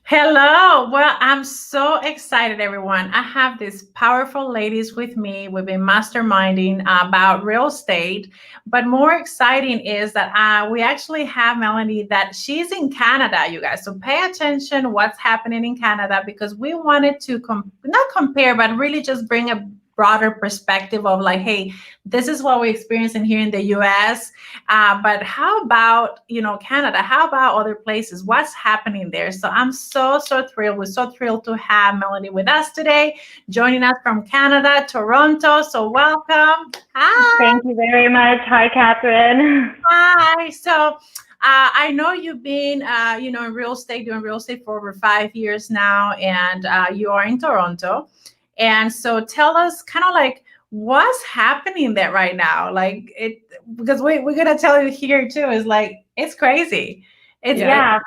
Hello. Well, I'm so excited, everyone. I have these powerful ladies with me. We've been masterminding about real estate. But more exciting is that we actually have Melanie that she's in Canada, you guys. So pay attention what's happening in Canada because we wanted to not compare, but really just bring a broader perspective of like, hey, this is what we experience in here in the US. But how about, Canada? How about other places? What's happening there? So I'm so thrilled. We're so thrilled to have Melanie with us today, joining us from Canada, Toronto. So welcome. Hi. Thank you very much. Hi, Catherine. Hi. So I know you've been, in real estate, doing real estate for over 5 years now, and you are in Toronto. And so tell us kind of like what's happening there right now. Like it, because we're going to tell you here too, is like, it's crazy. It's Yeah,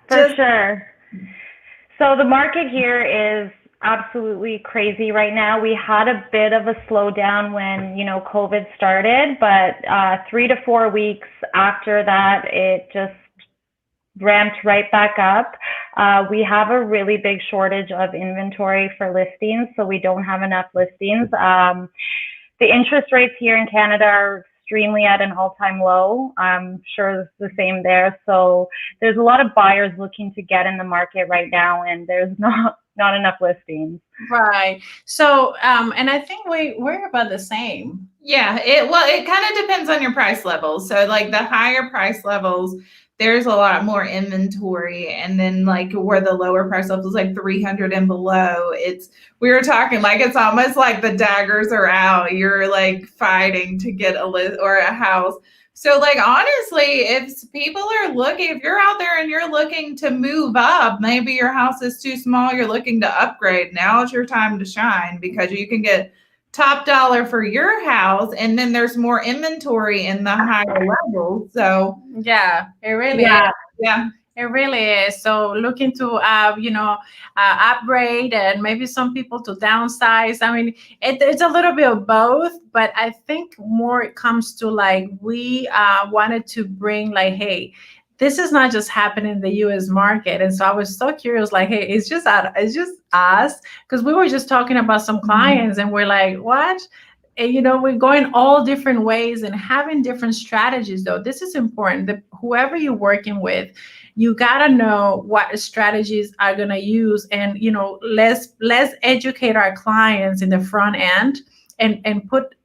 for just, sure. So the market here is absolutely crazy right now. We had a bit of a slowdown when, COVID started, but 3 to 4 weeks after that, it just ramped right back up. We have a really big shortage of inventory for listings, so we don't have enough listings. The interest rates here in Canada are extremely at an all-time low. I'm sure it's the same there. So there's a lot of buyers looking to get in the market right now, and there's not enough listings. right. So, and I think we're about the same. Yeah, it kind of depends on your price levels. So like the higher price levels, there's a lot more inventory, and then like where the lower price levels like 300 and below, we were talking like it's almost like the daggers are out. You're like fighting to get a list or a house. So like honestly, if you're out there and you're looking to move up, maybe your house is too small, you're looking to upgrade, now is your time to shine because you can get top dollar for your house, and then there's more inventory in the higher levels. So Yeah, it really is. Yeah, yeah. It really is. So looking to, upgrade and maybe some people to downsize. I mean, it's a little bit of both, but I think more it comes to like we wanted to bring like, hey, this is not just happening in the U.S. market. And so I was so curious, like, hey, it's just us because we were just talking about some clients and we're like, what? And, we're going all different ways and having different strategies though. This is important that whoever you're working with, you got to know what strategies are going to use, and let's educate our clients in the front end and put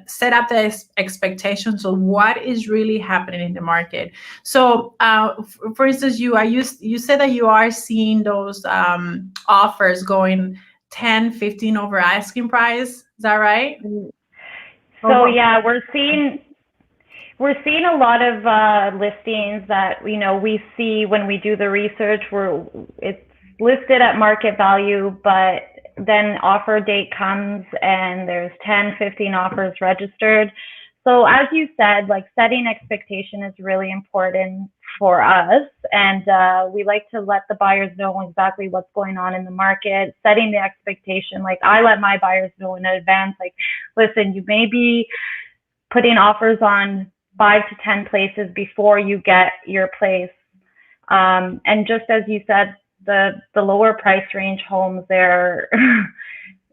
set up the expectations of what is really happening in the market. So for instance, you said that you are seeing those offers going 10, 15 over asking price. Is that right? so yeah, we're seeing a lot of listings that we see when we do the research where it's listed at market value, but then offer date comes and there's 10, 15 offers registered. So as you said, like setting expectation is really important for us, and we like to let the buyers know exactly what's going on in the market, setting the expectation. Like I let my buyers know in advance, like, listen, you may be putting offers on 5 to 10 places before you get your place. And just as you said, the lower price range homes there,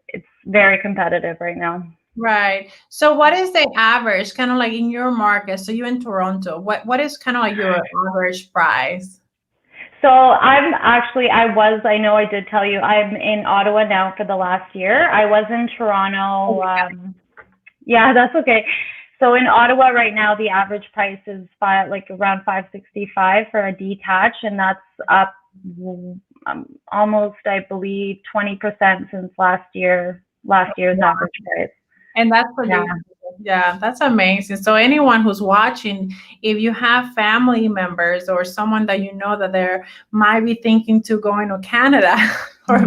it's very competitive right now. Right. So what is the average kind of like in your market? So you're in Toronto. What is kind of like your average price? So I know I did tell you, I'm in Ottawa now for the last year. I was in Toronto. Yeah, that's okay. So in Ottawa right now, the average price is like around 565 for a detached, and that's up almost, I believe, 20% since last year's average price. And that's what Yeah. yeah, that's amazing. So anyone who's watching, if you have family members or someone that you know that they might be thinking to going to Canada, or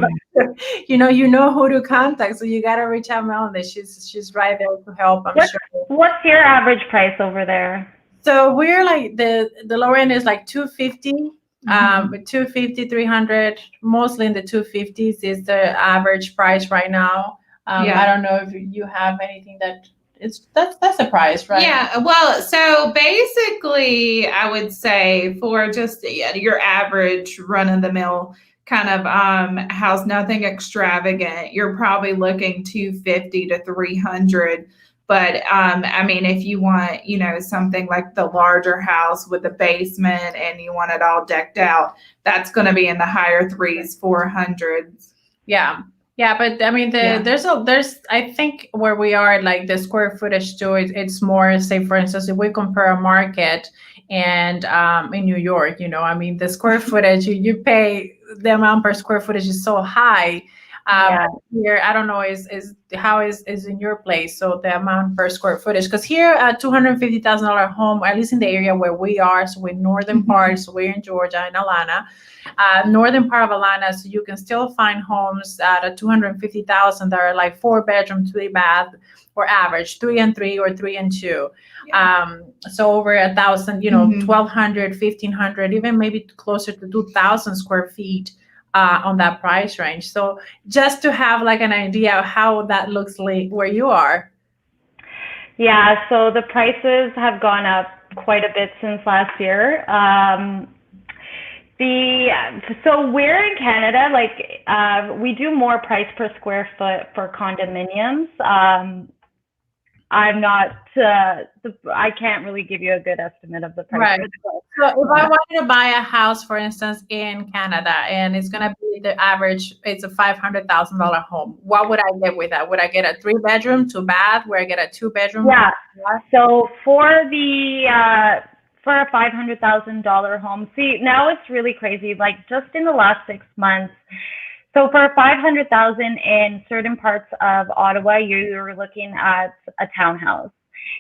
you know who to contact. So you gotta reach out Melanie. She's right there to help, I'm sure. What's your average price over there? So we're like the lower end is like 250. 250, 300, mostly in the 250s is the average price right now. Yeah. I don't know if you have anything that's the price, right? Yeah, well, so basically, I would say for just your average run of the mill kind of house, nothing extravagant, you're probably looking 250 to 300. But I mean, if you want, you know, something like the larger house with a basement and you want it all decked out, that's going to be in the higher threes, 400s. Yeah. Yeah, but I mean, Yeah. there's I think where we are, like the square footage too, it's more, say, for instance, if we compare a market and in New York, you know, I mean, the square footage, you pay, the amount per square footage is so high. Yeah. Here, I don't know, is how is in your place? So the amount per square footage, because here a $250,000 home, at least in the area where we are, so we're northern part, so we're in Georgia, in Atlanta, northern part of Atlanta, so you can still find homes at a 250,000 that are like 4-bedroom, 3-bath, or average 3 and 3 or 3 and 2. So over 1,000, you know, 1,200, 1,500, even maybe closer to 2,000 square feet. On that price range. So just to have like an idea of how that looks like where you are. Yeah, so the prices have gone up quite a bit since last year. So we're in Canada, like we do more price per square foot for condominiums. I'm not, I can't really give you a good estimate of the price. Right. So if I wanted to buy a house, for instance, in Canada, and it's going to be the average, it's a $500,000 home, what would I get with that? Would I get a 3-bedroom, 2-bath? Would I get a 2-bedroom? Yeah. So for a $500,000 home, see, now it's really crazy. Like just in the last 6 months, so for $500,000 in certain parts of Ottawa, you're looking at a townhouse.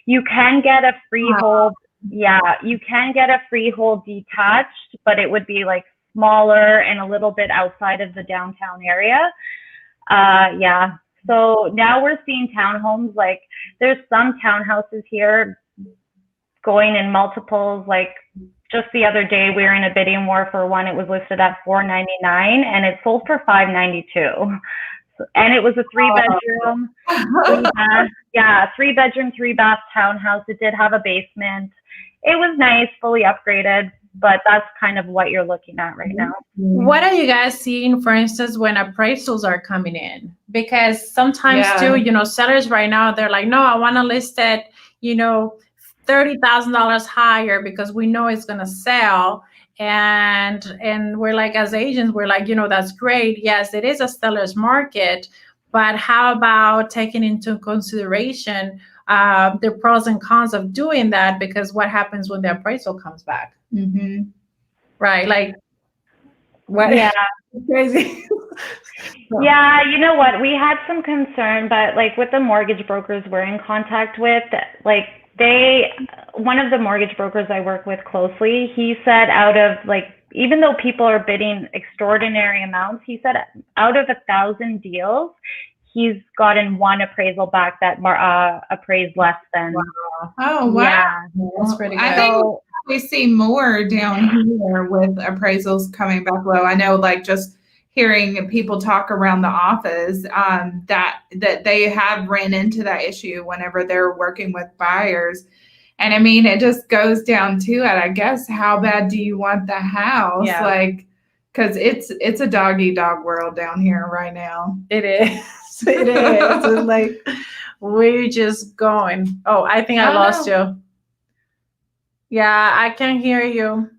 You can get a freehold. Yeah, you can get a freehold detached, but it would be like smaller and a little bit outside of the downtown area. Yeah. So now we're seeing townhomes. Like there's some townhouses here going in multiples, like just the other day we were in a bidding war for one. It was listed at $499 and it sold for $592. And it was a 3-bedroom, 3-bath, 3-bedroom, 3-bath townhouse. It did have a basement. It was nice, fully upgraded, but that's kind of what you're looking at right now. What are you guys seeing, for instance, when appraisals are coming in? Because sometimes too, you know, sellers right now, they're like, no, I want to list it, you know, $30,000 higher because we know it's going to sell. And we're like, as agents, we're like, you know, that's great. Yes, it is a seller's market, but how about taking into consideration the pros and cons of doing that? Because what happens when the appraisal comes back? Right? Like, what? Yeah. Crazy. Yeah, you know what? We had some concern, but like with the mortgage brokers we're in contact with, like one of the mortgage brokers I work with closely, he said out of like, even though people are bidding extraordinary amounts, he said out of 1,000 deals, he's gotten one appraisal back that appraised less than. Wow. Oh, wow. Yeah. That's pretty good. I think we see more down here with appraisals coming back low. I know, like, just hearing people talk around the office that they have ran into that issue whenever they're working with buyers. And I mean, it just goes down to it, I guess, how bad do you want the house? Yeah. Like, because it's a dog-eat-dog world down here right now. It is. It is. It's like we're just going. Oh, I think I lost you. Yeah, I can't hear you.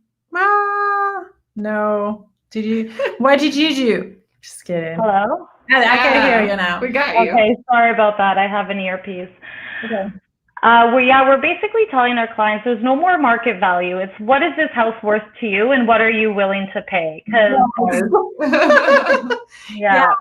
No. Did you? What did you do? Just kidding. Hello? I can hear you now. We got you. Okay, sorry about that. I have an earpiece. Okay. We're basically telling our clients there's no more market value. It's what is this house worth to you and what are you willing to pay? Yeah,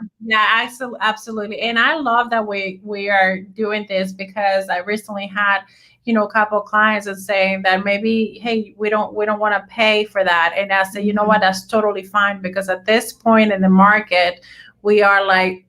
absolutely. And I love that we are doing this because I recently had, you know, a couple of clients and saying that maybe, hey, we don't want to pay for that. And I said, you know what, that's totally fine, because at this point in the market, we are like,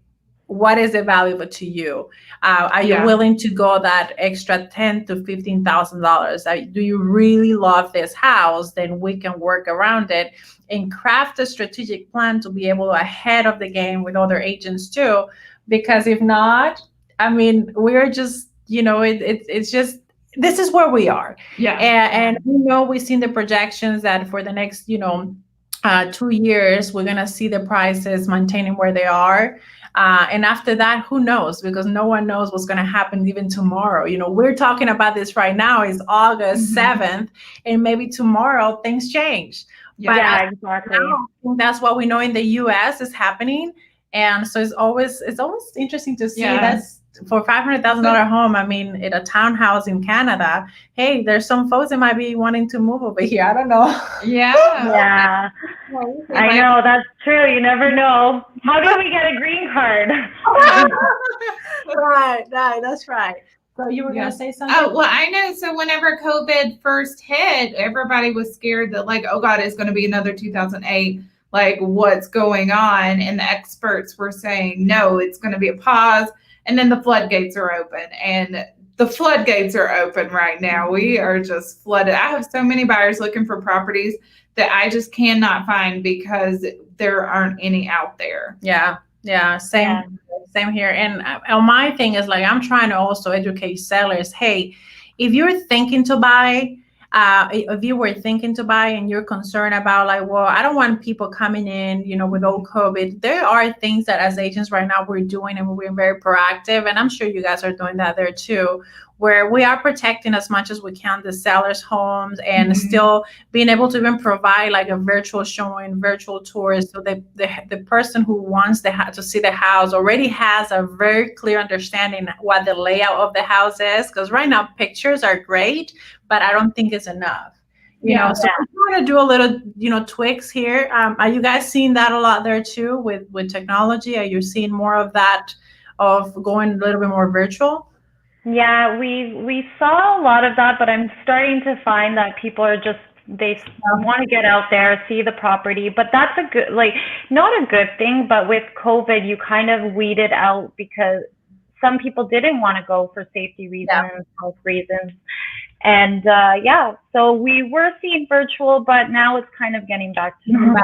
what is it valuable to you? Are you willing to go that extra $10,000 to $15,000? Do you really love this house? Then we can work around it and craft a strategic plan to be able to ahead of the game with other agents too. Because if not, I mean, we're just, you know, it's just, this is where we are. Yeah. And you know, we've seen the projections that for the next, you know, 2 years, we're gonna see the prices maintaining where they are. And after that, who knows? Because no one knows what's gonna happen even tomorrow. You know, we're talking about this right now. It's August 7th, and maybe tomorrow things change. But Yeah, exactly. now, I think that's what we know in the U.S. is happening, and so it's always interesting to see. Yeah. That's for $500,000 home. I mean, in a townhouse in Canada. Hey, there's some folks that might be wanting to move over here. I don't know. Yeah. Yeah, I know, that's true. You never know. How do we get a green card? Right, that's right. So you were Yeah. gonna say something? Oh, well, I know. So whenever COVID first hit, everybody was scared that, like, oh God, it's going to be another 2008. Like, what's going on? And the experts were saying, no, it's going to be a pause. And then the floodgates are open. And the floodgates are open right now. We are just flooded. I have so many buyers looking for properties that I just cannot find because there aren't any out there. Yeah, same here. And my thing is, like, I'm trying to also educate sellers. Hey, if you're thinking to buy, if you were thinking to buy and you're concerned about, like, well, I don't want people coming in, you know, with old COVID. There are things that as agents right now we're doing, and we're being very proactive. And I'm sure you guys are doing that there too, where we are protecting as much as we can the sellers' homes, and still being able to even provide like a virtual showing, virtual tours, so that the person who wants to see the house already has a very clear understanding what the layout of the house is. Because right now pictures are great, but I don't think it's enough. You know, so we're trying to do a little, you know, tweaks here. Are you guys seeing that a lot there too with technology? Are you seeing more of that, of going a little bit more virtual? Yeah, we saw a lot of that, but I'm starting to find that people are just, they want to get out there, see the property, but that's a good, like, not a good thing, but with COVID, you kind of weeded out because some people didn't want to go for safety reasons, health reasons. And so we were seeing virtual, but now it's kind of getting back to normal.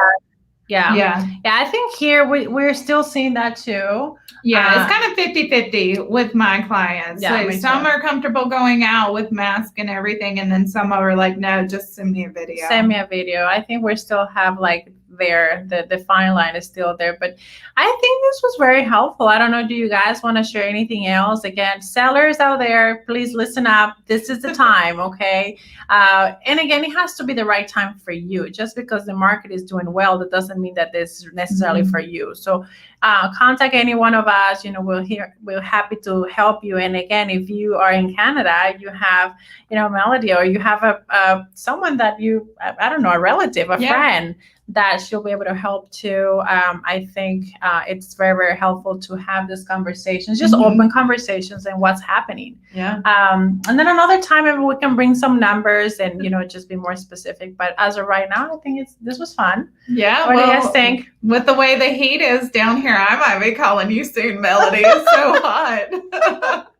Yeah. I think here we're still seeing that too. Yeah, it's kind of 50-50 with my clients. Yeah, Like, some are comfortable going out with mask and everything, and then some are like, no, just send me a video. Send me a video. I think we still have like the fine line is still there, but I think this was very helpful. I don't know, do you guys want to share anything else? Again, sellers out there, please listen up. This is the time, okay? And again, it has to be the right time for you. Just because the market is doing well, that doesn't mean that this is necessarily for you. So contact any one of us. You know, we're happy to help you. And again, if you are in Canada, you have, you know, Melody, or you have a someone that you, I don't know, a relative, a friend, that she'll be able to help too. I think it's very, very helpful to have these conversations, just open conversations and what's happening. Yeah. And then another time, maybe we can bring some numbers and, you know, just be more specific. But as of right now, I think this was fun. Yeah. What do you guys think? With the way the heat is down here, I might be calling you soon, Melody. It's so hot.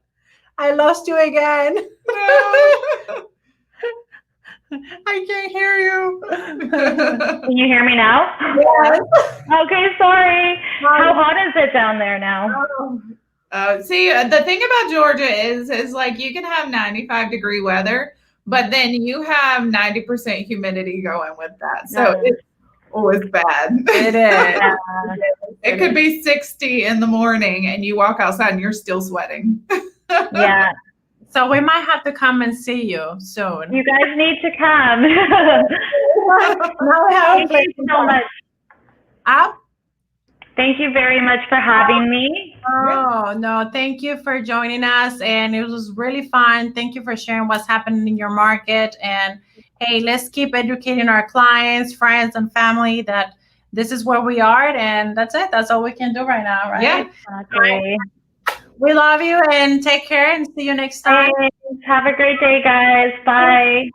I lost you again. No. I can't hear you. Can you hear me now? Yes. Okay, sorry. How hot is it down there now? See, the thing about Georgia is like, you can have 95-degree weather, but then you have 90% humidity going with that. So it's always bad. It is. It could be 60 in the morning and you walk outside and you're still sweating. Yeah. So we might have to come and see you soon. You guys need to come. Thank you so much. Thank you very much for having me. Oh, no, thank you for joining us. And it was really fun. Thank you for sharing what's happening in your market. And hey, let's keep educating our clients, friends, and family that this is where we are. And that's it. That's all we can do right now, right? Yeah. Okay. We love you and take care and see you next time. Have a great day, guys. Bye.